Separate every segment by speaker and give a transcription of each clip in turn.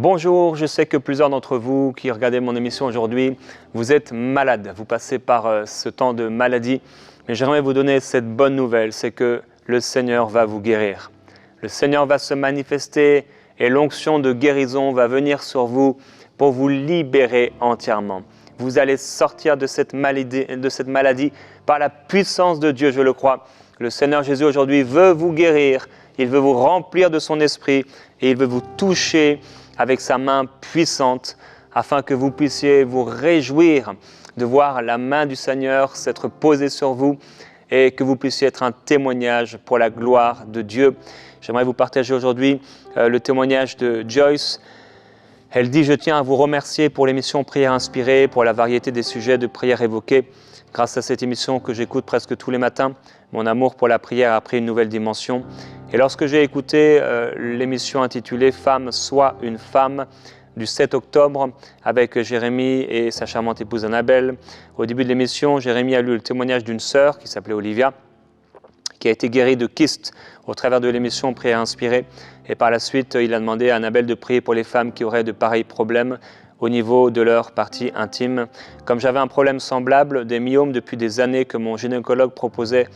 Speaker 1: Bonjour, je sais que plusieurs d'entre vous qui regardez mon émission aujourd'hui, vous êtes malades, vous passez par ce temps de maladie, mais j'aimerais vous donner cette bonne nouvelle, c'est que le Seigneur va vous guérir. Le Seigneur va se manifester et l'onction de guérison va venir sur vous pour vous libérer entièrement. Vous allez sortir de cette maladie par la puissance de Dieu, je le crois. Le Seigneur Jésus aujourd'hui veut vous guérir, il veut vous remplir de son esprit et il veut vous toucher avec sa main puissante afin que vous puissiez vous réjouir de voir la main du Seigneur s'être posée sur vous et que vous puissiez être un témoignage pour la gloire de Dieu. J'aimerais vous partager aujourd'hui le témoignage de Joyce. Elle dit « Je tiens à vous remercier pour l'émission Prière inspirée, pour la variété des sujets de prière évoqués. Grâce à cette émission que j'écoute presque tous les matins, mon amour pour la prière a pris une nouvelle dimension. Et lorsque j'ai écouté l'émission intitulée « Femme, sois une femme » du 7 octobre avec Jérémie et sa charmante épouse Annabelle, au début de l'émission, Jérémie a lu le témoignage d'une sœur qui s'appelait Olivia, qui a été guérie de kyste au travers de l'émission Prière inspirée. Et par la suite, il a demandé à Annabelle de prier pour les femmes qui auraient de pareils problèmes au niveau de leur partie intime. Comme j'avais un problème semblable, des myomes depuis des années que mon gynécologue proposait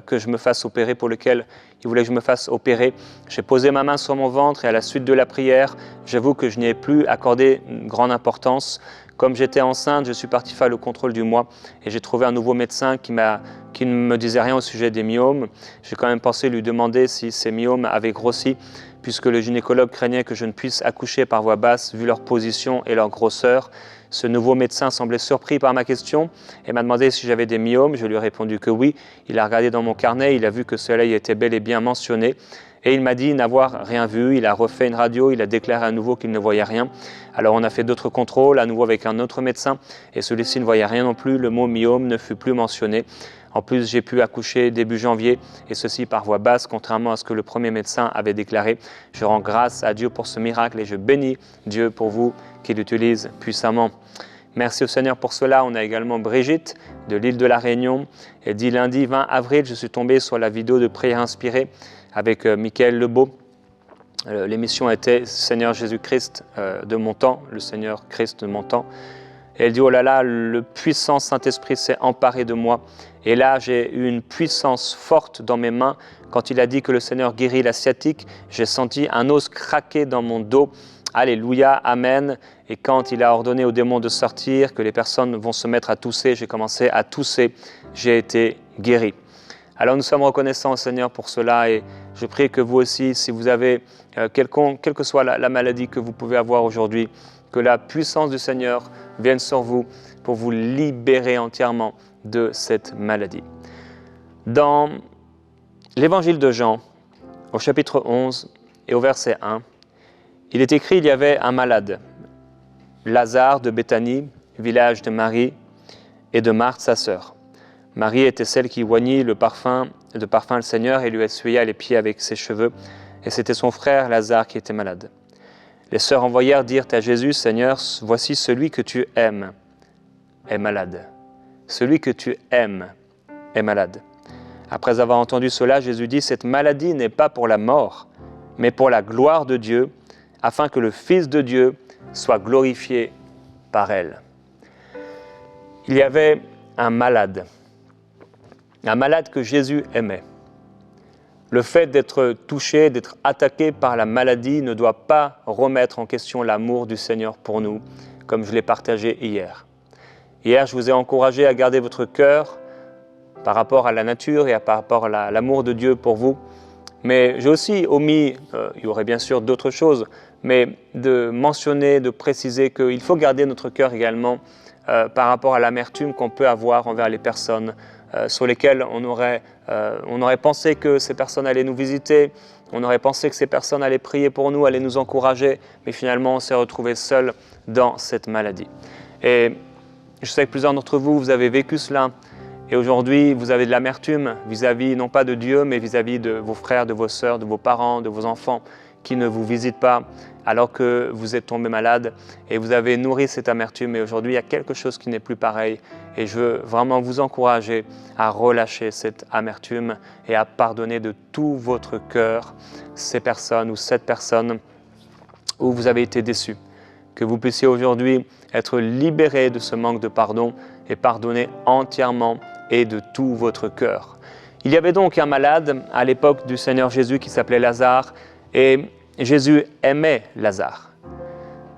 Speaker 1: que je me fasse opérer, pour lequel il voulait que je me fasse opérer, j'ai posé ma main sur mon ventre et à la suite de la prière, j'avoue que je n'y ai plus accordé une grande importance. Comme j'étais enceinte, je suis parti faire le contrôle du mois et j'ai trouvé un nouveau médecin qui ne me disait rien au sujet des myomes. J'ai quand même pensé lui demander si ces myomes avaient grossi, puisque le gynécologue craignait que je ne puisse accoucher par voie basse vu leur position et leur grosseur. Ce nouveau médecin semblait surpris par ma question et m'a demandé si j'avais des myomes. Je lui ai répondu que oui. Il a regardé dans mon carnet, il a vu que cela y était bel et bien mentionné. Et il m'a dit n'avoir rien vu, il a refait une radio, il a déclaré à nouveau qu'il ne voyait rien. Alors on a fait d'autres contrôles, à nouveau avec un autre médecin, et celui-ci ne voyait rien non plus, le mot myome ne fut plus mentionné. En plus, j'ai pu accoucher début janvier, et ceci par voie basse, contrairement à ce que le premier médecin avait déclaré. Je rends grâce à Dieu pour ce miracle, et je bénis Dieu pour vous qui l'utilise puissamment. Merci au Seigneur pour cela. On a également Brigitte de l'île de la Réunion. Elle dit lundi 20 avril, je suis tombé sur la vidéo de prière inspirée avec Michael Lebeau. L'émission était Seigneur Jésus-Christ de mon temps, le Seigneur Christ de mon temps. Et elle dit, oh là là, le puissant Saint-Esprit s'est emparé de moi. Et là, j'ai eu une puissance forte dans mes mains. Quand il a dit que le Seigneur guérit la sciatique, j'ai senti un os craquer dans mon dos. Alléluia, Amen. Et quand il a ordonné aux démons de sortir, que les personnes vont se mettre à tousser, j'ai commencé à tousser. J'ai été guéri. Alors nous sommes reconnaissants au Seigneur pour cela et je prie que vous aussi, si vous avez quelle que soit la maladie que vous pouvez avoir aujourd'hui, que la puissance du Seigneur vienne sur vous pour vous libérer entièrement de cette maladie. Dans l'évangile de Jean, au chapitre 11 et au verset 1, il est écrit, il y avait un malade, Lazare de Béthanie, village de Marie et de Marthe, sa sœur. Marie était celle qui oignit de parfum le Seigneur et lui essuya les pieds avec ses cheveux, et c'était son frère Lazare qui était malade. Les sœurs envoyèrent dire à Jésus, Seigneur, voici celui que tu aimes est malade. Celui que tu aimes est malade. Après avoir entendu cela, Jésus dit, cette maladie n'est pas pour la mort, mais pour la gloire de Dieu, afin que le Fils de Dieu soit glorifié par elle. Il y avait un malade que Jésus aimait. Le fait d'être touché, d'être attaqué par la maladie ne doit pas remettre en question l'amour du Seigneur pour nous, comme je l'ai partagé hier. Hier, je vous ai encouragé à garder votre cœur par rapport à la nature et par rapport à l'amour de Dieu pour vous. Mais j'ai aussi omis, il y aurait bien sûr d'autres choses, mais de mentionner, de préciser qu'il faut garder notre cœur également par rapport à l'amertume qu'on peut avoir envers les personnes sur lesquelles on aurait pensé que ces personnes allaient nous visiter, on aurait pensé que ces personnes allaient prier pour nous, allaient nous encourager, mais finalement on s'est retrouvé seul dans cette maladie. Et je sais que plusieurs d'entre vous, vous avez vécu cela, et aujourd'hui vous avez de l'amertume vis-à-vis non pas de Dieu, mais vis-à-vis de vos frères, de vos sœurs, de vos parents, de vos enfants qui ne vous visitent pas alors que vous êtes tombé malade et vous avez nourri cette amertume et aujourd'hui il y a quelque chose qui n'est plus pareil et je veux vraiment vous encourager à relâcher cette amertume et à pardonner de tout votre cœur ces personnes ou cette personne où vous avez été déçus. Que vous puissiez aujourd'hui être libérés de ce manque de pardon et pardonner entièrement et de tout votre cœur. Il y avait donc un malade à l'époque du Seigneur Jésus qui s'appelait Lazare et Jésus aimait Lazare.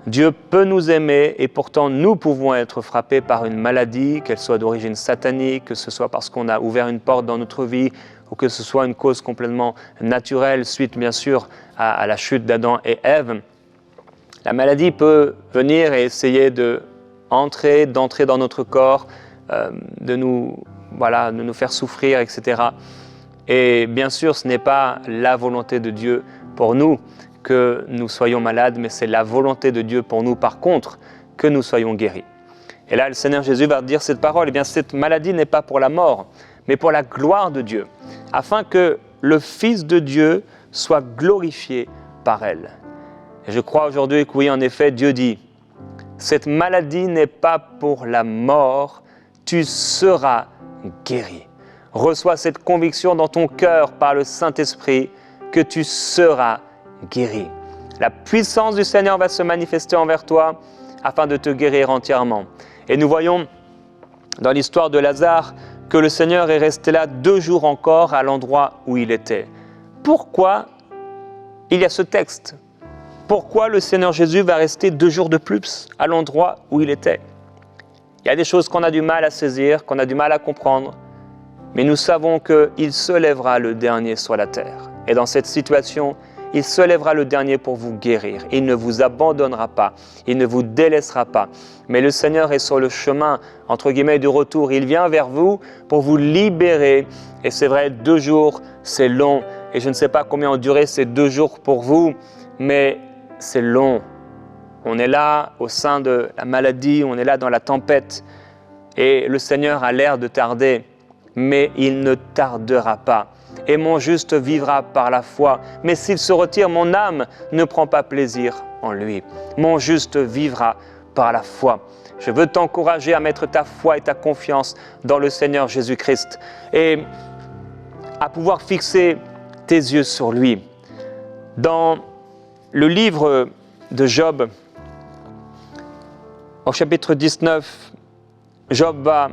Speaker 1: Dieu peut nous aimer et pourtant nous pouvons être frappés par une maladie, qu'elle soit d'origine satanique, que ce soit parce qu'on a ouvert une porte dans notre vie ou que ce soit une cause complètement naturelle suite bien sûr à la chute d'Adam et Ève. La maladie peut venir et essayer d'entrer dans notre corps, de nous faire souffrir, etc. Et bien sûr, ce n'est pas la volonté de Dieu pour nous que nous soyons malades, mais c'est la volonté de Dieu pour nous, par contre, que nous soyons guéris. Et là, le Seigneur Jésus va dire cette parole, eh bien, cette maladie n'est pas pour la mort, mais pour la gloire de Dieu, afin que le Fils de Dieu soit glorifié par elle. Et je crois aujourd'hui que oui, en effet, Dieu dit, cette maladie n'est pas pour la mort, tu seras guéri. Reçois cette conviction dans ton cœur par le Saint-Esprit que tu seras guéri. La puissance du Seigneur va se manifester envers toi afin de te guérir entièrement. Et nous voyons dans l'histoire de Lazare que le Seigneur est resté là 2 jours encore à l'endroit où il était. Pourquoi il y a ce texte? Pourquoi le Seigneur Jésus va rester 2 jours de plus à l'endroit où il était? Il y a des choses qu'on a du mal à saisir, qu'on a du mal à comprendre, mais nous savons qu'il se lèvera le dernier sur la terre. Et dans cette situation, il se lèvera le dernier pour vous guérir. Il ne vous abandonnera pas, il ne vous délaissera pas. Mais le Seigneur est sur le chemin, entre guillemets, du retour. Il vient vers vous pour vous libérer. Et c'est vrai, 2 jours, c'est long. Et je ne sais pas combien ont duré ces 2 jours pour vous, mais c'est long. On est là au sein de la maladie, on est là dans la tempête. Et le Seigneur a l'air de tarder, mais il ne tardera pas. Et mon juste vivra par la foi. Mais s'il se retire, mon âme ne prend pas plaisir en lui. Mon juste vivra par la foi. Je veux t'encourager à mettre ta foi et ta confiance dans le Seigneur Jésus-Christ et à pouvoir fixer tes yeux sur lui. Dans le livre de Job, au chapitre 19, Job va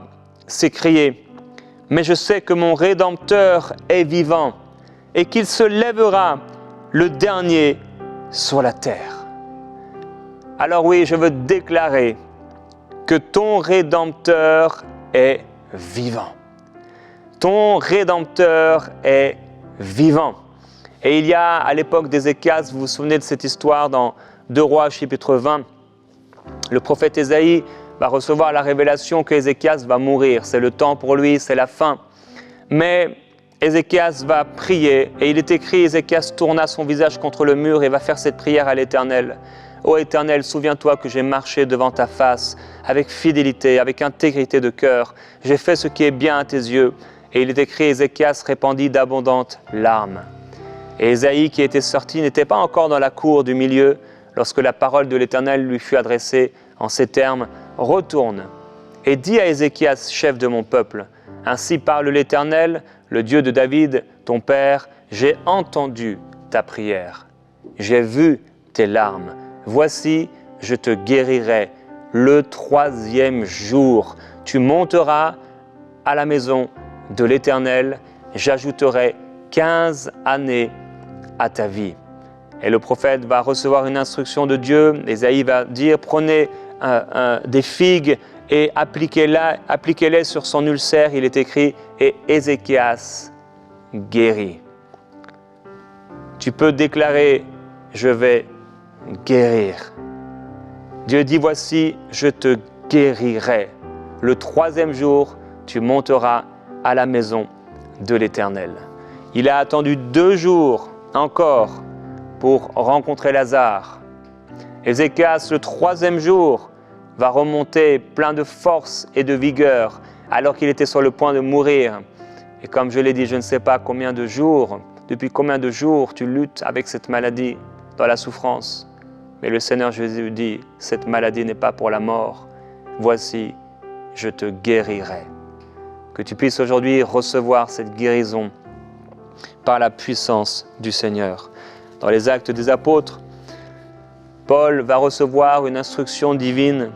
Speaker 1: s'écrier « Mais je sais que mon Rédempteur est vivant et qu'il se lèvera le dernier sur la terre. » Alors oui, je veux déclarer que ton Rédempteur est vivant. Ton Rédempteur est vivant. Et il y a, à l'époque d'Ézéchias, vous vous souvenez de cette histoire dans 2 Rois, chapitre 20, le prophète Ésaïe va recevoir la révélation qu'Ézéchias va mourir. C'est le temps pour lui, c'est la fin. Mais Ézéchias va prier et il est écrit, Ézéchias tourna son visage contre le mur et va faire cette prière à l'Éternel. Ô Éternel, souviens-toi que j'ai marché devant ta face avec fidélité, avec intégrité de cœur. J'ai fait ce qui est bien à tes yeux. Et il est écrit, Ézéchias répandit d'abondantes larmes. Et Ésaïe, qui était sorti, n'était pas encore dans la cour du milieu lorsque la parole de l'Éternel lui fut adressée en ces termes, « Retourne et dis à Ézéchias, chef de mon peuple, ainsi parle l'Éternel, le Dieu de David, ton père, j'ai entendu ta prière, j'ai vu tes larmes. Voici, je te guérirai le 3e jour. Tu monteras à la maison de l'Éternel, j'ajouterai 15 années à ta vie. » Et le prophète va recevoir une instruction de Dieu. Ésaïe va dire, prenez des figues et appliquez-les sur son ulcère. Il est écrit, et Ézéchias guérit. Tu peux déclarer, je vais guérir. Dieu dit, voici, je te guérirai. Le 3e jour, tu monteras à la maison de l'Éternel. Il a attendu 2 jours encore pour rencontrer Lazare. Ézéchias, le 3e jour, va remonter plein de force et de vigueur alors qu'il était sur le point de mourir. Et comme je l'ai dit, je ne sais pas combien de jours, depuis combien de jours tu luttes avec cette maladie, dans la souffrance. Mais le Seigneur Jésus dit, cette maladie n'est pas pour la mort. Voici, je te guérirai. Que tu puisses aujourd'hui recevoir cette guérison par la puissance du Seigneur. Dans les Actes des Apôtres, Paul va recevoir une instruction divine.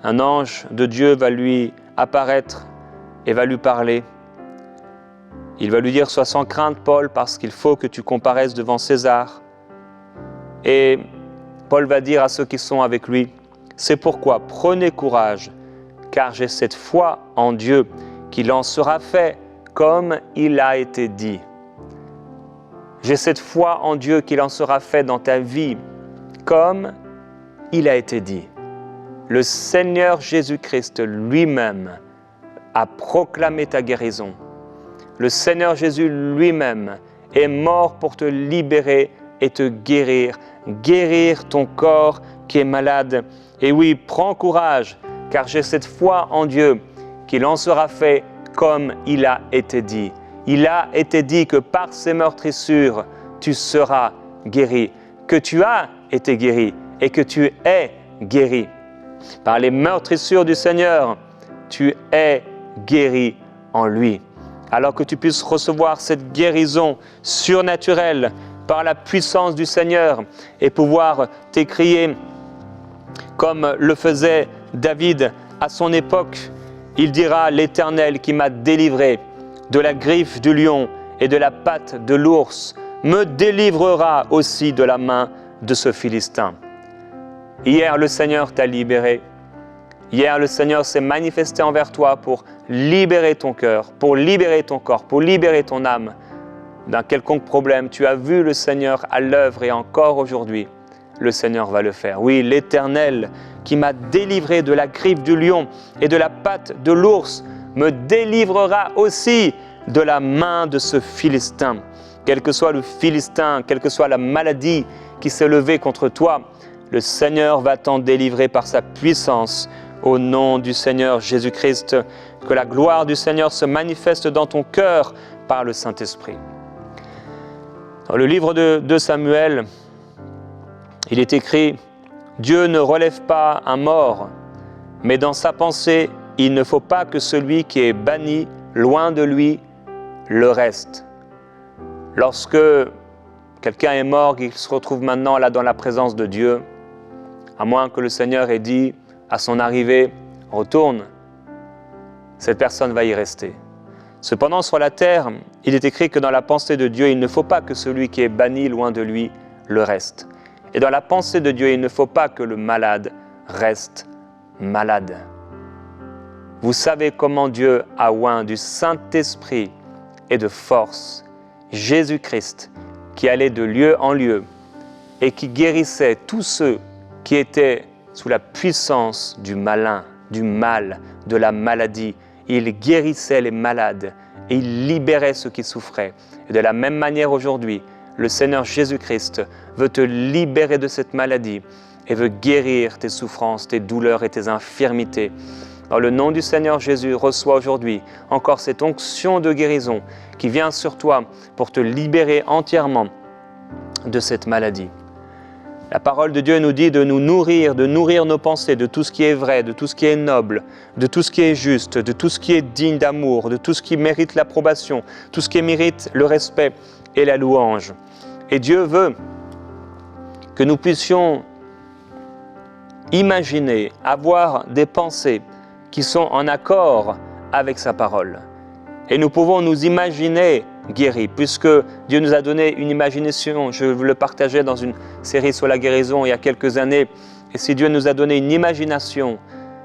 Speaker 1: Un ange de Dieu va lui apparaître et va lui parler. Il va lui dire « Sois sans crainte, Paul, parce qu'il faut que tu comparaisses devant César. » Et Paul va dire à ceux qui sont avec lui « C'est pourquoi prenez courage, car j'ai cette foi en Dieu qu'il en sera fait comme il a été dit. » J'ai cette foi en Dieu qu'il en sera fait dans ta vie comme il a été dit. Le Seigneur Jésus-Christ lui-même a proclamé ta guérison. Le Seigneur Jésus lui-même est mort pour te libérer et te guérir. Guérir ton corps qui est malade. Et oui, prends courage, car j'ai cette foi en Dieu qu'il en sera fait comme il a été dit. Il a été dit que par ses meurtrissures, tu seras guéri, que tu as été guéri et que tu es guéri. Par les meurtrissures du Seigneur, tu es guéri en lui. Alors que tu puisses recevoir cette guérison surnaturelle par la puissance du Seigneur et pouvoir t'écrier comme le faisait David à son époque. Il dira « L'Éternel qui m'a délivré de la griffe du lion et de la patte de l'ours me délivrera aussi de la main de ce Philistin. » Hier, le Seigneur t'a libéré. Hier, le Seigneur s'est manifesté envers toi pour libérer ton cœur, pour libérer ton corps, pour libérer ton âme d'un quelconque problème. Tu as vu le Seigneur à l'œuvre et encore aujourd'hui, le Seigneur va le faire. Oui, l'Éternel qui m'a délivré de la griffe du lion et de la patte de l'ours me délivrera aussi de la main de ce Philistin. Quel que soit le Philistin, quelle que soit la maladie qui s'est levée contre toi, le Seigneur va t'en délivrer par sa puissance. Au nom du Seigneur Jésus-Christ, que la gloire du Seigneur se manifeste dans ton cœur par le Saint-Esprit. Dans le livre de Samuel, il est écrit « Dieu ne relève pas un mort, mais dans sa pensée, il ne faut pas que celui qui est banni loin de lui le reste. » Lorsque quelqu'un est mort, qu'il se retrouve maintenant là dans la présence de Dieu, à moins que le Seigneur ait dit à son arrivée, retourne, cette personne va y rester. Cependant, sur la terre, il est écrit que dans la pensée de Dieu, il ne faut pas que celui qui est banni loin de lui le reste. Et dans la pensée de Dieu, il ne faut pas que le malade reste malade. Vous savez comment Dieu a oint du Saint-Esprit et de force Jésus-Christ qui allait de lieu en lieu et qui guérissait tous ceux qui étaient sous la puissance du malin, du mal, de la maladie. Il guérissait les malades et il libérait ceux qui souffraient. Et de la même manière aujourd'hui, le Seigneur Jésus-Christ veut te libérer de cette maladie et veut guérir tes souffrances, tes douleurs et tes infirmités. Dans le nom du Seigneur Jésus, reçois aujourd'hui encore cette onction de guérison qui vient sur toi pour te libérer entièrement de cette maladie. La parole de Dieu nous dit de nous nourrir, de nourrir nos pensées de tout ce qui est vrai, de tout ce qui est noble, de tout ce qui est juste, de tout ce qui est digne d'amour, de tout ce qui mérite l'approbation, tout ce qui mérite le respect et la louange. Et Dieu veut que nous puissions imaginer, avoir des pensées qui sont en accord avec sa parole. Et nous pouvons nous imaginer guéris, puisque Dieu nous a donné une imagination. Je le partageais dans une série sur la guérison il y a quelques années. Et si Dieu nous a donné une imagination,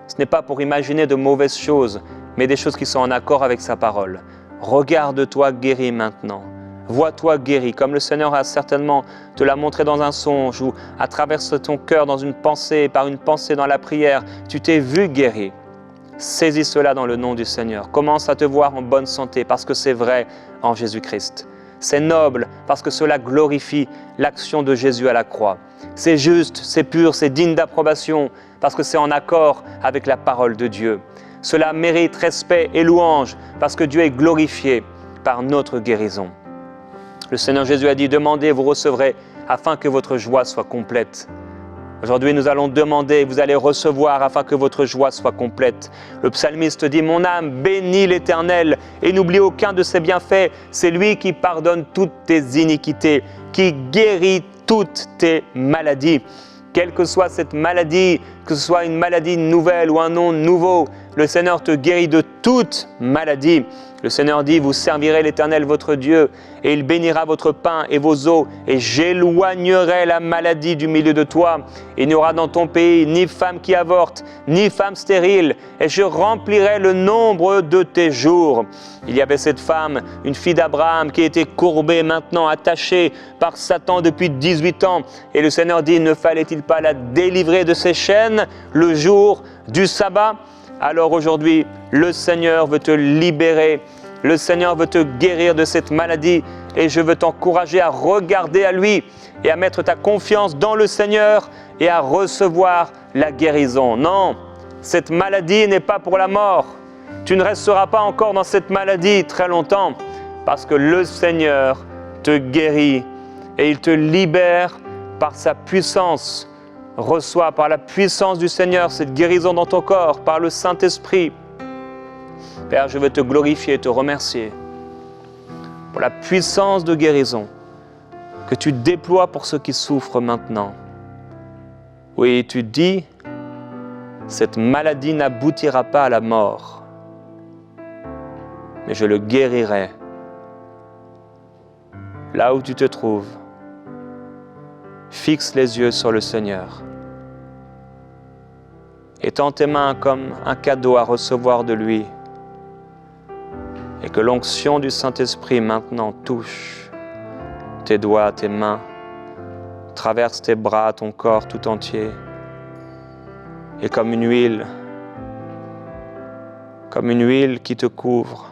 Speaker 1: ce n'est pas pour imaginer de mauvaises choses, mais des choses qui sont en accord avec sa parole. Regarde-toi guéri maintenant. Vois-toi guéri, comme le Seigneur a certainement te l'a montré dans un songe ou à travers ton cœur dans une pensée, par une pensée dans la prière, tu t'es vu guéri. Saisis cela dans le nom du Seigneur. Commence à te voir en bonne santé parce que c'est vrai en Jésus-Christ. C'est noble parce que cela glorifie l'action de Jésus à la croix. C'est juste, c'est pur, c'est digne d'approbation parce que c'est en accord avec la parole de Dieu. Cela mérite respect et louange parce que Dieu est glorifié par notre guérison. Le Seigneur Jésus a dit « Demandez, vous recevrez, afin que votre joie soit complète. » Aujourd'hui, nous allons demander, vous allez recevoir afin que votre joie soit complète. Le psalmiste dit « Mon âme bénit l'Éternel et n'oublie aucun de ses bienfaits. C'est lui qui pardonne toutes tes iniquités, qui guérit toutes tes maladies, quelle que soit cette maladie, que ce soit une maladie nouvelle ou un nom nouveau, le Seigneur te guérit de toute maladie. Le Seigneur dit, vous servirez l'Éternel votre Dieu, et il bénira votre pain et vos eaux, et j'éloignerai la maladie du milieu de toi. Il n'y aura dans ton pays ni femme qui avorte, ni femme stérile, et je remplirai le nombre de tes jours. Il y avait cette femme, une fille d'Abraham, qui était courbée, maintenant attachée par Satan depuis 18 ans. Et le Seigneur dit, ne fallait-il pas la délivrer de ses chaînes le jour du sabbat ? Alors aujourd'hui, le Seigneur veut te libérer, le Seigneur veut te guérir de cette maladie et je veux t'encourager à regarder à lui et à mettre ta confiance dans le Seigneur et à recevoir la guérison. Non, cette maladie n'est pas pour la mort. Tu ne resteras pas encore dans cette maladie très longtemps parce que le Seigneur te guérit et il te libère par sa puissance. Reçois par la puissance du Seigneur cette guérison dans ton corps, par le Saint-Esprit. Père, je veux te glorifier et te remercier pour la puissance de guérison que tu déploies pour ceux qui souffrent maintenant. Oui, tu dis, cette maladie n'aboutira pas à la mort, mais je le guérirai. Là où tu te trouves, fixe les yeux sur le Seigneur. Étends tes mains comme un cadeau à recevoir de lui. Et que l'onction du Saint-Esprit maintenant touche tes doigts, tes mains, traverse tes bras, ton corps tout entier. Et comme une huile qui te couvre,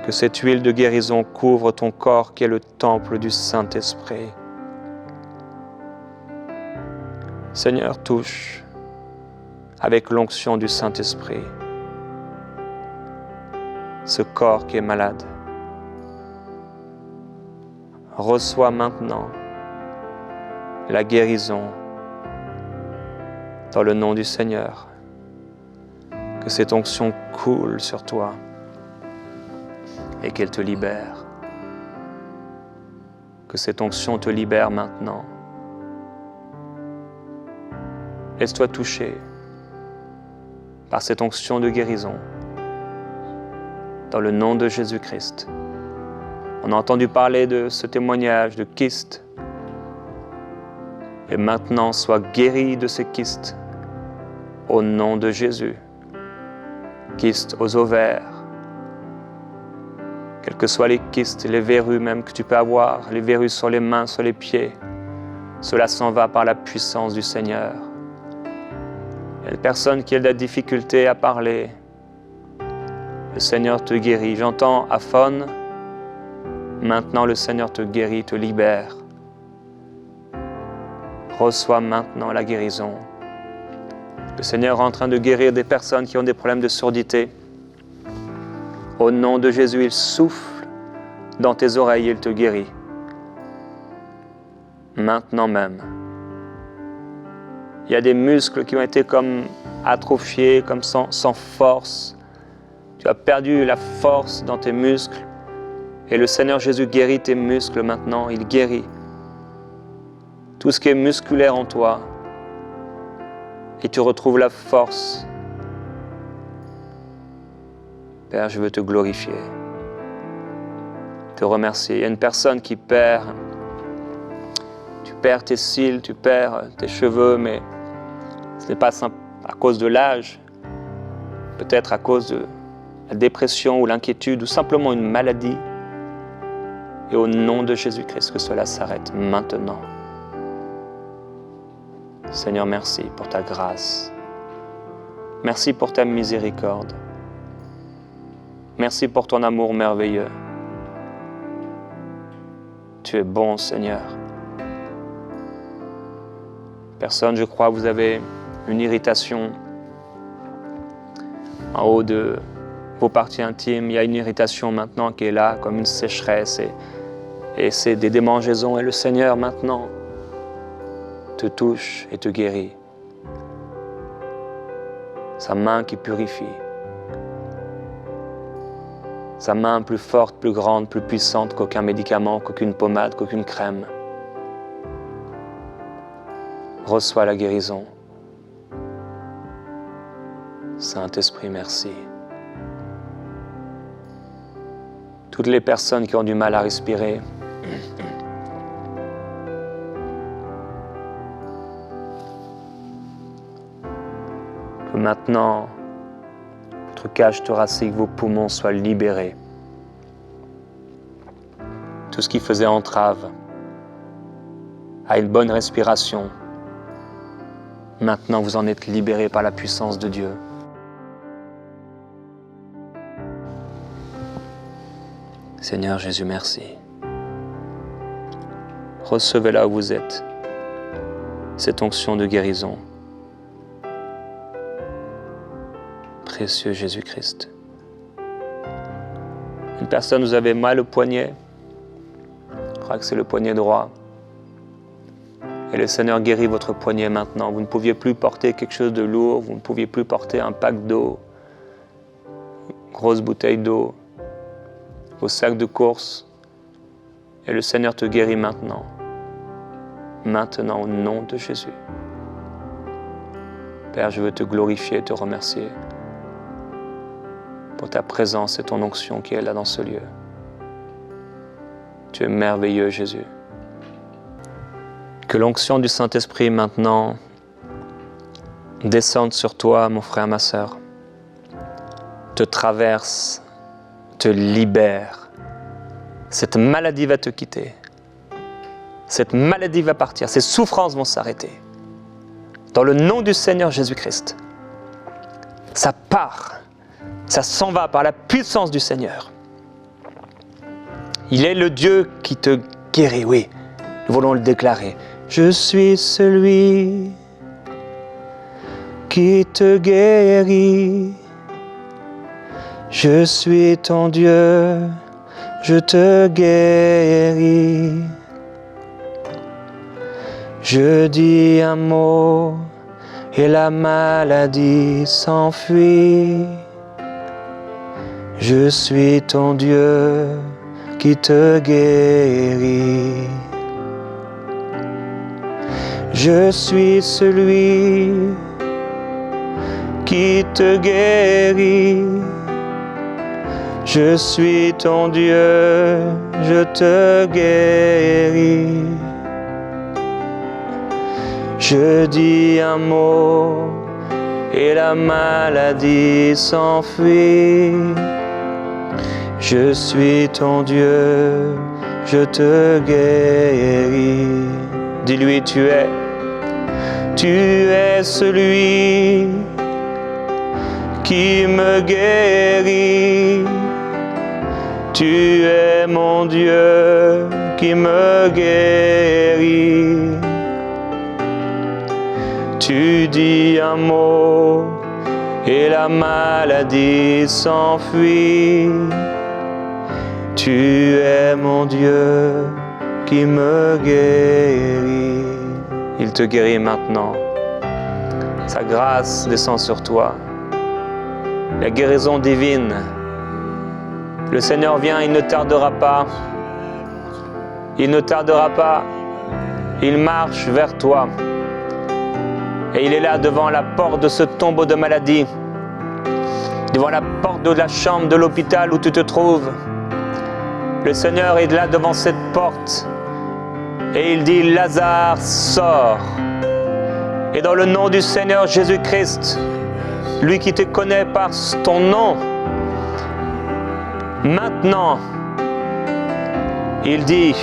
Speaker 1: que cette huile de guérison couvre ton corps qui est le temple du Saint-Esprit. Seigneur, touche avec l'onction du Saint-Esprit ce corps qui est malade. Reçois maintenant la guérison dans le nom du Seigneur. Que cette onction coule sur toi et qu'elle te libère. Que cette onction te libère maintenant. Laisse-toi toucher par cette onction de guérison dans le nom de Jésus-Christ. On a entendu parler de ce témoignage de kyste. Et maintenant, sois guéri de ces kystes au nom de Jésus. Kystes aux ovaires, quels que soient les kystes, les verrues même que tu peux avoir, les verrues sur les mains, sur les pieds, cela s'en va par la puissance du Seigneur. Il y a une personne qui a de la difficulté à parler. Le Seigneur te guérit. J'entends aphone. Maintenant, le Seigneur te guérit, te libère. Reçois maintenant la guérison. Le Seigneur est en train de guérir des personnes qui ont des problèmes de surdité. Au nom de Jésus, il souffle dans tes oreilles et il te guérit. Maintenant même. Il y a des muscles qui ont été comme atrophiés, comme sans force. Tu as perdu la force dans tes muscles. Et le Seigneur Jésus guérit tes muscles maintenant. Il guérit tout ce qui est musculaire en toi. Et tu retrouves la force. Père, je veux te glorifier. Te remercier. Il y a une personne qui perd. Tu perds tes cils, tu perds tes cheveux, mais ce n'est pas à cause de l'âge. Peut-être à cause de la dépression ou l'inquiétude ou simplement une maladie. Et au nom de Jésus-Christ, que cela s'arrête maintenant. Seigneur, merci pour ta grâce. Merci pour ta miséricorde. Merci pour ton amour merveilleux. Tu es bon, Seigneur. Personne, je crois, vous avez une irritation en haut de vos parties intimes. Il y a une irritation maintenant qui est là, comme une sécheresse. Et c'est des démangeaisons. Et le Seigneur, maintenant, te touche et te guérit. Sa main qui purifie. Sa main plus forte, plus grande, plus puissante qu'aucun médicament, qu'aucune pommade, qu'aucune crème. reçois la guérison. Saint-Esprit, merci. Toutes les personnes qui ont du mal à respirer, que maintenant, votre cage thoracique, vos poumons soient libérés. Tout ce qui faisait entrave à une bonne respiration, maintenant vous en êtes libérés par la puissance de Dieu. Seigneur Jésus, merci. Recevez là où vous êtes cette onction de guérison. Précieux Jésus-Christ. Une personne, vous avez mal au poignet. Je crois que c'est le poignet droit. Et le Seigneur guérit votre poignet maintenant. Vous ne pouviez plus porter quelque chose de lourd. Vous ne pouviez plus porter un pack d'eau, une grosse bouteille d'eau, vos sacs de course. Et le Seigneur te guérit maintenant. Maintenant, au nom de Jésus. Père, je veux te glorifier et te remercier pour ta présence et ton onction qui est là dans ce lieu. Tu es merveilleux, Jésus. Que l'onction du Saint-Esprit maintenant descende sur toi, mon frère, ma sœur, te traverse, te libère. Cette maladie va te quitter. Cette maladie va partir. Ces souffrances vont s'arrêter. Dans le nom du Seigneur Jésus-Christ. Ça part. Ça s'en va par la puissance du Seigneur. Il est le Dieu qui te guérit, oui. Nous voulons le déclarer. Je suis celui qui te guérit. Je suis ton Dieu, je te guéris. Je dis un mot et la maladie s'enfuit. Je suis ton Dieu qui te guérit. Je suis celui qui te guérit. Je suis ton Dieu, je te guéris. Je dis un mot et la maladie s'enfuit. Je suis ton Dieu, je te guéris. Dis-lui, tu es celui qui me guérit. Tu es mon Dieu qui me guérit. Tu dis un mot et la maladie s'enfuit. Tu es mon Dieu qui me guérit. Il te guérit maintenant. Sa grâce descend sur toi. La guérison divine. Le Seigneur vient, il ne tardera pas. Il ne tardera pas. Il marche vers toi. Et il est là devant la porte de ce tombeau de maladie. Devant la porte de la chambre de l'hôpital où tu te trouves. Le Seigneur est là devant cette porte. Et il dit, Lazare, sors. Et dans le nom du Seigneur Jésus-Christ, lui qui te connaît par ton nom, maintenant, il dit,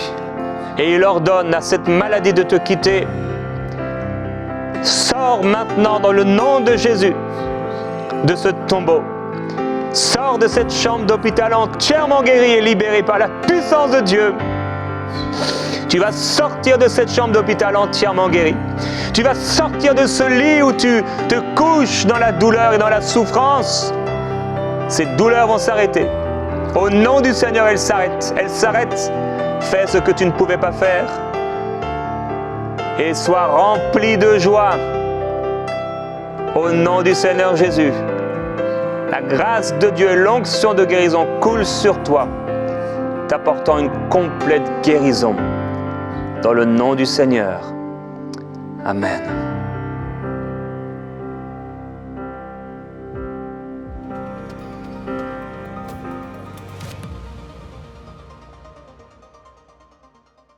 Speaker 1: et il ordonne à cette maladie de te quitter. Sors maintenant dans le nom de Jésus de ce tombeau. Sors de cette chambre d'hôpital entièrement guérie et libérée par la puissance de Dieu. Tu vas sortir de cette chambre d'hôpital entièrement guérie. Tu vas sortir de ce lit où tu te couches dans la douleur et dans la souffrance. Ces douleurs vont s'arrêter. Au nom du Seigneur, elles s'arrêtent. Elles s'arrêtent. Fais ce que tu ne pouvais pas faire. Et sois rempli de joie. Au nom du Seigneur Jésus. La grâce de Dieu, l'onction de guérison coule sur toi, t'apportant une complète guérison. Dans le nom du Seigneur. Amen.